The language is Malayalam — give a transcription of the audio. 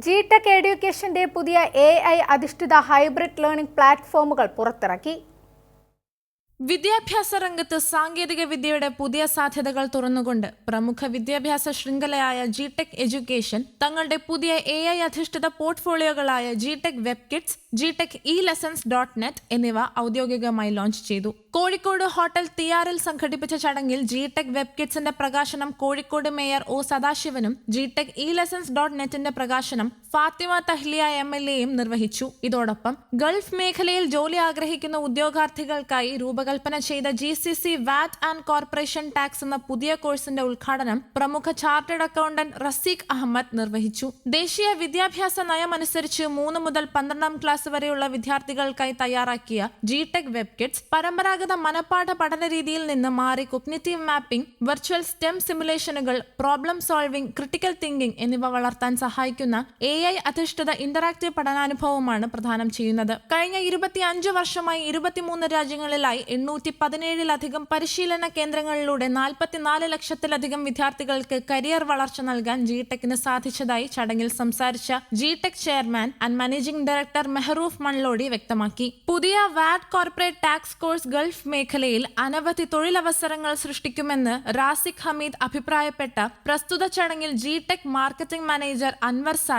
ജി-ടെക് എഡ്യൂക്കേഷന്റെ പുതിയ AI അധിഷ്ഠിത ഹൈബ്രിഡ് ലേണിംഗ് പ്ലാറ്റ്ഫോമുകൾ പുറത്തിറക്കി. വിദ്യാഭ്യാസ രംഗത്ത് സാങ്കേതിക വിദ്യയുടെ പുതിയ സാധ്യതകൾ തുറന്നുകൊണ്ട് പ്രമുഖ വിദ്യാഭ്യാസ ശൃംഖലയായ ജി-ടെക് എഡ്യൂക്കേഷൻ തങ്ങളുടെ പുതിയ AI അധിഷ്ഠിത പോർട്ട്ഫോളിയോകളായ G-Tech web kids, G-Tech e-lessons.net എന്നിവ ഔദ്യോഗികമായി ലോഞ്ച് ചെയ്തു. കോഴിക്കോട് ഹോട്ടൽ തിയാറിൽ സംഘടിപ്പിച്ച ചടങ്ങിൽ ജി-ടെക് വെബ് കിഡ്സിന്റെ പ്രകാശനം കോഴിക്കോട് മേയർ ഒ സദാശിവനും ജി-ടെക് e-lessons.netന്റെ പ്രകാശനം ഫാത്തിമ തഹ്ലിയ MLAയും നിർവഹിച്ചു. ഇതോടൊപ്പം ഗൾഫ് മേഖലയിൽ ജോലി ആഗ്രഹിക്കുന്ന ഉദ്യോഗാർത്ഥികൾക്കായി രൂപകൽപ്പന ചെയ്ത GCC VAT and corporation tax എന്ന പുതിയ കോഴ്സിന്റെ ഉദ്ഘാടനം പ്രമുഖ ചാർട്ടേഡ് അക്കൗണ്ടന്റ് റസീഖ് അഹമ്മദ് നിർവഹിച്ചു. ദേശീയ വിദ്യാഭ്യാസ നയമനുസരിച്ച് 3 മുതൽ 12ാം ക്ലാസ് വരെയുള്ള വിദ്യാർത്ഥികൾക്കായി തയ്യാറാക്കിയ ജി-ടെക് വെബ് കിഡ്സ് പരമ്പരാഗത മനഃപാഠ പഠന രീതിയിൽ നിന്ന് മാറി കൊഗ്നിറ്റീവ് മാപ്പിംഗ്, വെർച്വൽ സ്റ്റെം സിമുലേഷനുകൾ, പ്രോബ്ലം സോൾവിംഗ്, ക്രിട്ടിക്കൽ തിങ്കിംഗ് എന്നിവ വളർത്താൻ സഹായിക്കുന്ന AI അധിഷ്ഠിത ഇന്ററാക്റ്റീവ് പഠനാനുഭവമാണ് പ്രദാനം ചെയ്യുന്നത്. കഴിഞ്ഞ 25 വർഷമായി 23 രാജ്യങ്ങളിലായി 817-ലധികം പരിശീലന കേന്ദ്രങ്ങളിലൂടെ 44 ലക്ഷത്തിലധികം വിദ്യാർത്ഥികൾക്ക് കരിയർ വളർച്ച നൽകാൻ ജി-ടെക്കിന് സാധിച്ചതായി ചടങ്ങിൽ സംസാരിച്ച G-Tech chairman and managing director Mehroof Manlodi വ്യക്തമാക്കി. പുതിയ VAT corporate tax course Gulf മേഖലയിൽ അനവധി തൊഴിലവസരങ്ങൾ സൃഷ്ടിക്കുമെന്ന് റാസിഖ് ഹമീദ് അഭിപ്രായപ്പെട്ട പ്രസ്തുത ചടങ്ങിൽ G-Tech marketing manager Anwar Saad